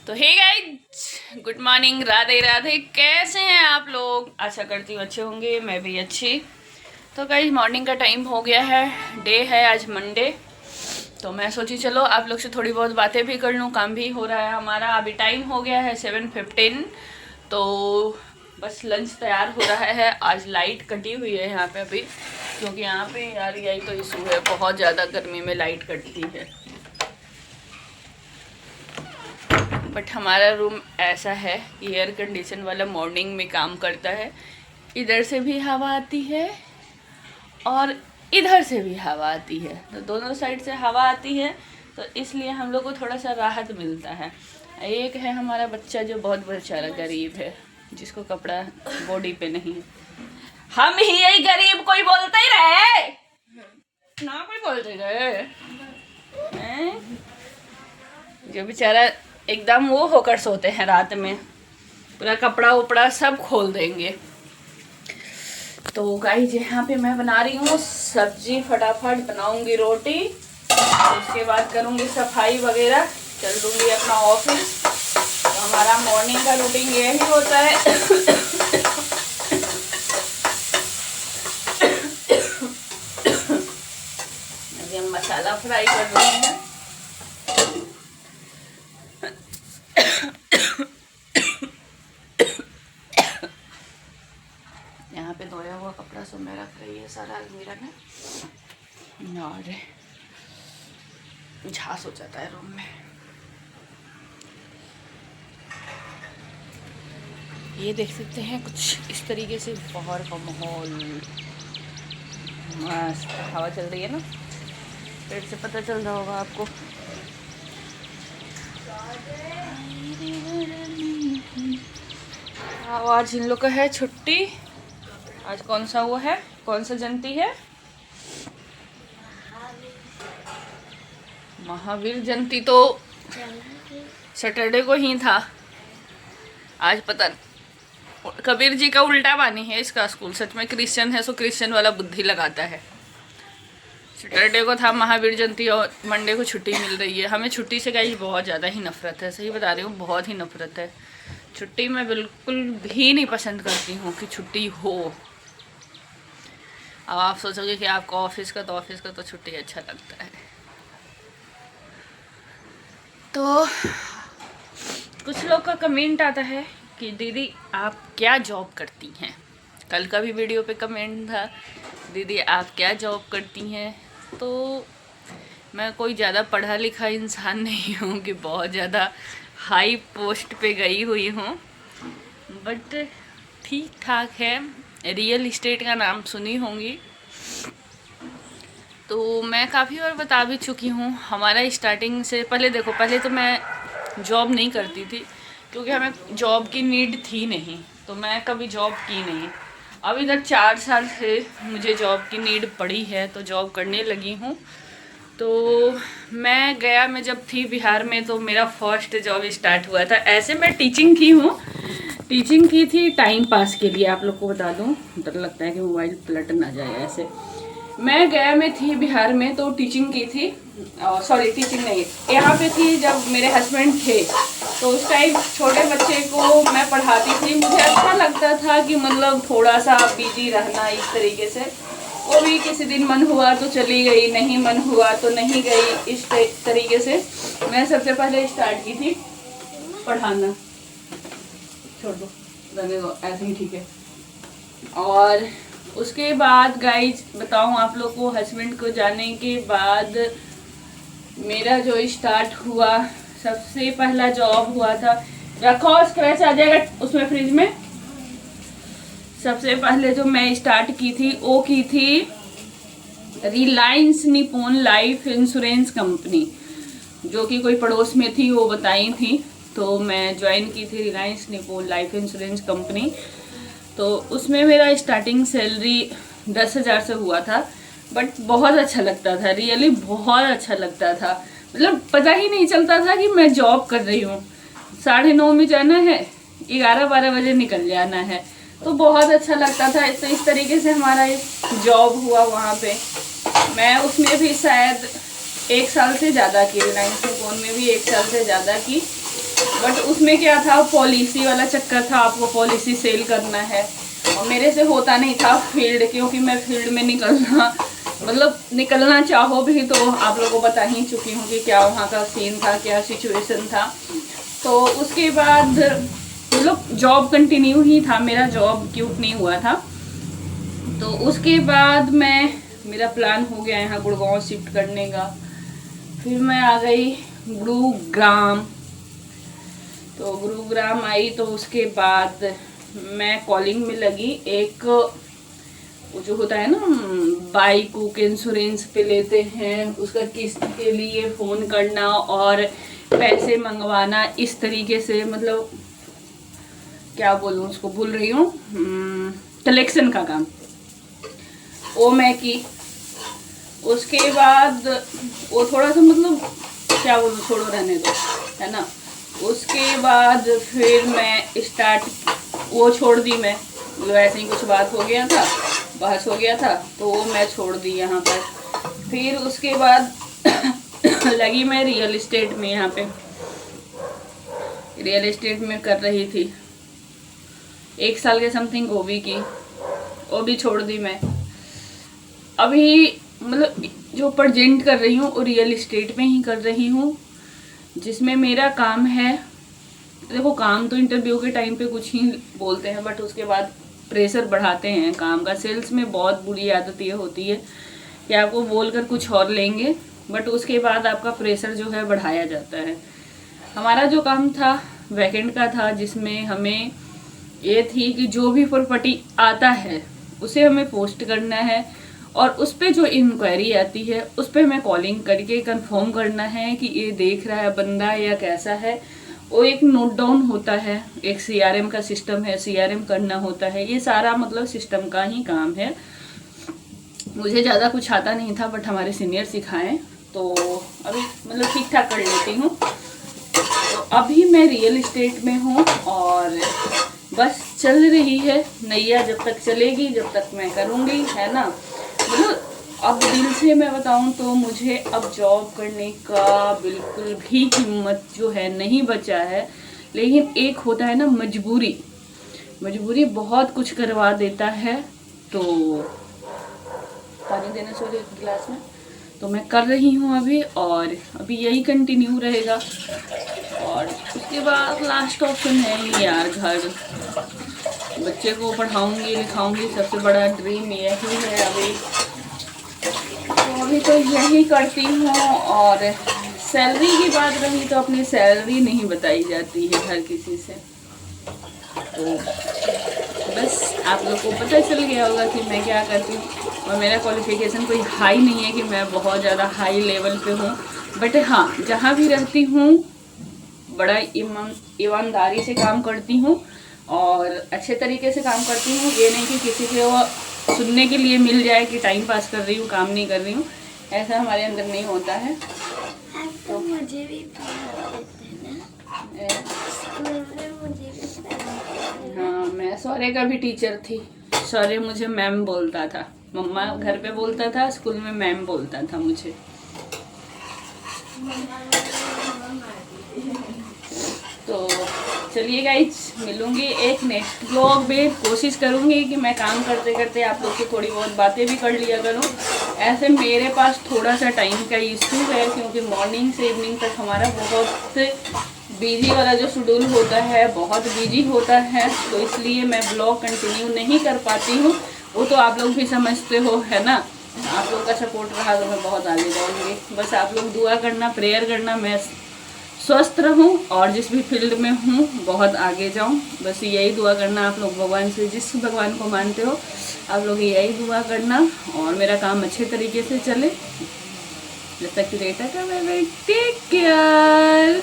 तो hey guys, good morning, Radhe Radhe. कैसे हैं आप लोग? आशा करती हूँ अच्छे होंगे, मैं भी अच्छी। तो गाइज मॉर्निंग का टाइम हो गया है, डे है आज मंडे। तो मैं सोची चलो आप लोग से थोड़ी बहुत बातें भी कर लूँ, काम भी हो रहा है हमारा। अभी टाइम हो गया है 7:15। तो बस लंच तैयार हो रहा है। आज लाइट कटी हुई है यहाँ पे अभी, क्योंकि यहाँ पे यार यही तो इशू है, बहुत ज़्यादा गर्मी में लाइट कटती है। बट हमारा रूम ऐसा है कि एयर कंडीशन वाला मॉर्निंग में काम करता है। इधर से भी हवा आती है और इधर से भी हवा आती है, तो दोनों साइड से हवा आती है, तो इसलिए हम लोग को थोड़ा सा राहत मिलता है। एक है हमारा बच्चा जो बहुत बेचारा गरीब है, जिसको कपड़ा बॉडी पे नहीं है। हम ही यही गरीब, कोई बोलते ही रहे ना, कोई बोलते रहे हैं? जो बेचारा एकदम वो होकर सोते हैं रात में, पूरा कपड़ा उपड़ा सब खोल देंगे। तो गाइस यहाँ पे मैं बना रही हूँ सब्जी, फटाफट बनाऊंगी रोटी, उसके बाद करूँगी सफाई वगैरह, चल दूँगी अपना ऑफिस। तो हमारा मॉर्निंग का रूटीन यही होता है। अभी हम मसाला फ्राई कर रहे हैं। यहाँ पे धोया हुआ कपड़ा सब मैं रख रही है सारा अलमीरा में, और झांस हो जाता है रूम में। ये देख सकते हैं कुछ इस तरीके से बाहर का माहौल, मस्त हवा चल रही है ना, पेड़ से पता चल रहा होगा आपको। आज इन लोग का है छुट्टी। आज कौन सा वो है, कौन सा जयंती है? महावीर जयंती तो सैटरडे को ही था। आज पता नहीं, कबीर जी का उल्टा बानी है इसका स्कूल। सच में क्रिश्चियन है सो क्रिश्चियन वाला बुद्धि लगाता है। सैटरडे को था महावीर जयंती और मंडे को छुट्टी मिल रही है। हमें छुट्टी से गाइस बहुत ज़्यादा ही नफरत है, सही बता रही हूँ, बहुत ही नफरत है। छुट्टी मैं बिल्कुल भी नहीं पसंद करती हूँ कि छुट्टी हो। अब आप सोचोगे कि आपको ऑफिस का तो छुट्टी अच्छा लगता है। तो कुछ लोग का कमेंट आता है कि दीदी आप क्या जॉब करती हैं। कल का भी वीडियो पे कमेंट था, दीदी आप क्या जॉब करती हैं। तो मैं कोई ज़्यादा पढ़ा लिखा इंसान नहीं हूँ कि बहुत ज़्यादा हाई पोस्ट पे गई हुई हूँ, बट ठीक ठाक है। रियल इस्टेट का नाम सुनी होंगी, तो मैं काफ़ी बार बता भी चुकी हूँ। हमारा स्टार्टिंग से पहले देखो, पहले तो मैं जॉब नहीं करती थी, क्योंकि हमें जॉब की नीड थी नहीं, तो मैं कभी जॉब की नहीं। अब इधर 4 साल से मुझे जॉब की नीड पड़ी है, तो जॉब करने लगी हूँ। तो मैं गया में जब थी बिहार में, तो मेरा फर्स्ट जॉब स्टार्ट हुआ था। ऐसे मैं टीचिंग की हूँ, टीचिंग की थी टाइम पास के लिए। आप लोग को बता दूँ, डर लगता है कि मोबाइल पलट ना जाए। ऐसे मैं गया में थी बिहार में, तो टीचिंग की थी, सॉरी टीचिंग नहीं, यहाँ पे थी जब मेरे हस्बैंड थे। तो उस टाइम छोटे बच्चे को मैं पढ़ाती थी। मुझे अच्छा लगता था कि मतलब थोड़ा सा बिजी रहना इस तरीके से। वो भी किसी दिन मन हुआ तो चली गई, नहीं मन हुआ तो नहीं गई, इस तरीके से मैं सबसे पहले स्टार्ट की थी पढ़ाना। छोड़ दो, रहने दो, ऐसे ही ठीक है। और उसके बाद गाइज बताऊं आप लोग को, हस्बैंड को जाने के बाद मेरा जो स्टार्ट हुआ, सबसे पहला जॉब हुआ था, रखो स्क्रैच आ जाएगा उसमें फ्रिज में। सबसे पहले जो मैं स्टार्ट की थी वो की थी Reliance Nippon life insurance company, जो कि कोई पड़ोस में थी, वो बताई थी। तो मैं ज्वाइन की थी Reliance Nippon life insurance company. तो उसमें मेरा स्टार्टिंग सैलरी 10,000 से हुआ था, बट बहुत अच्छा लगता था, रियली बहुत अच्छा लगता था। मतलब पता ही नहीं चलता था कि मैं जॉब कर रही हूँ। 9:30 में जाना है, 11-12 बजे निकल जाना है, तो बहुत अच्छा लगता था। तो इस तरीके से हमारा जॉब हुआ वहाँ पे। मैं उसमें भी शायद 1 साल से ज़्यादा की, रिलायंस निप्पॉन में भी 1 साल से ज़्यादा की। बट उसमें क्या था, पॉलिसी वाला चक्कर था, आपको पॉलिसी सेल करना है और मेरे से होता नहीं था फील्ड, क्योंकि मैं फील्ड में निकलना चाहो भी तो आप लोगों को बता ही चुकी हूँ कि क्या वहाँ का सीन था, क्या सिचुएशन था। तो उसके बाद जॉब कंटिन्यू ही था मेरा, जॉब क्यूट नहीं हुआ था। तो उसके बाद मेरा प्लान हो गया यहाँ गुड़गांव शिफ्ट करने का। फिर मैं आ गई गुरुग्राम। तो गुरुग्राम आई तो उसके बाद मैं कॉलिंग में लगी। एक वो जो होता है ना, बाइक के इंश्योरेंस पे लेते हैं, उसका किस्त के लिए फ़ोन करना और पैसे मंगवाना, इस तरीके से, मतलब क्या बोलूँ उसको, भूल रही हूँ, कलेक्शन का काम वो मैं की। उसके बाद वो थोड़ा सा क्या बोलूँ, छोड़ो रहने दो, है ना। उसके बाद फिर मैं वो छोड़ दी मैं, ऐसे ही कुछ बात हो गया था, बहस हो गया था, तो वो मैं छोड़ दी यहाँ पर। फिर उसके बाद लगी मैं रियल एस्टेट में, यहाँ पे रियल एस्टेट में कर रही थी 1 साल के समथिंग, वो भी छोड़ दी मैं। अभी जो प्रेजेंट कर रही हूँ वो रियल एस्टेट में ही कर रही हूँ, जिसमें मेरा काम है, देखो काम तो इंटरव्यू के टाइम पे कुछ ही बोलते हैं, बट उसके बाद प्रेशर बढ़ाते हैं काम का। सेल्स में बहुत बुरी आदत ये होती है कि आपको बोलकर कुछ और लेंगे, बट उसके बाद आपका प्रेशर जो है बढ़ाया जाता है। हमारा जो काम था वैकेंट का था, जिसमें हमें ये थी कि जो भी प्रॉपर्टी आता है उसे हमें पोस्ट करना है और उस पर जो इंक्वायरी आती है उस पर हमें कॉलिंग करके कंफर्म करना है कि ये देख रहा है बंदा या कैसा है। वो एक नोट डाउन होता है, एक CRM का सिस्टम है, CRM करना होता है। ये सारा सिस्टम का ही काम है। मुझे ज़्यादा कुछ आता नहीं था, बट हमारे सीनियर सिखाएं तो अभी ठीक ठाक कर लेती हूँ। तो अभी मैं रियल एस्टेट में हूँ और बस चल रही है नैया, जब तक चलेगी जब तक मैं करूँगी, है ना। अब दिल से मैं बताऊं तो मुझे अब जॉब करने का बिल्कुल भी हिम्मत जो है नहीं बचा है। लेकिन एक होता है ना, मजबूरी बहुत कुछ करवा देता है। तो पानी देना चाहिए गिलास में, तो मैं कर रही हूँ अभी, और अभी यही कंटिन्यू रहेगा। और उसके बाद लास्ट ऑप्शन है ही यार, घर, बच्चे को पढ़ाऊंगी लिखाऊंगी, सबसे बड़ा ड्रीम यही है अभी। तो अभी तो यही करती हूँ। और सैलरी की बात रही तो अपनी सैलरी नहीं बताई जाती है हर किसी से। तो बस आप लोग को पता चल गया होगा कि मैं क्या करती हूँ। और मेरा क्वालिफिकेशन कोई हाई नहीं है कि मैं बहुत ज़्यादा हाई लेवल पे हूँ, बट हाँ, जहाँ भी रहती हूँ बड़ा ईमानदारी से काम करती हूँ और अच्छे तरीके से काम करती हूँ। ये नहीं कि किसी को सुनने के लिए मिल जाए कि टाइम पास कर रही हूँ, काम नहीं कर रही हूँ, ऐसा हमारे अंदर नहीं होता है। तो मुझे भी हाँ, मैं सौर्य का भी टीचर थी। सौर्य मुझे मैम बोलता था, मम्मा घर पे बोलता था, स्कूल में मैम बोलता था मुझे। तो चलिए गाइज, मिलूंगी एक नेक्स्ट ब्लॉग में। कोशिश करूंगी कि मैं काम करते करते आप लोग की थोड़ी बहुत बातें भी कर लिया करूं। ऐसे मेरे पास थोड़ा सा टाइम का इशू है, क्योंकि मॉर्निंग से इवनिंग तक हमारा बहुत बिजी वाला जो शेड्यूल होता है बहुत बिजी होता है, तो इसलिए मैं ब्लॉग कंटिन्यू नहीं कर पाती हूँ। वो तो आप लोग भी समझते हो, है ना। आप लोग का सपोर्ट रहा तो मैं बहुत आगे जाऊँगी। बस आप लोग दुआ करना, प्रेयर करना, मैं स्वस्थ रहूं और जिस भी फील्ड में हूं बहुत आगे जाऊं। बस यही दुआ करना आप लोग भगवान से, जिस भगवान को मानते हो आप लोग यही दुआ करना, और मेरा काम अच्छे तरीके से चले। जब तक कि टेक केयर।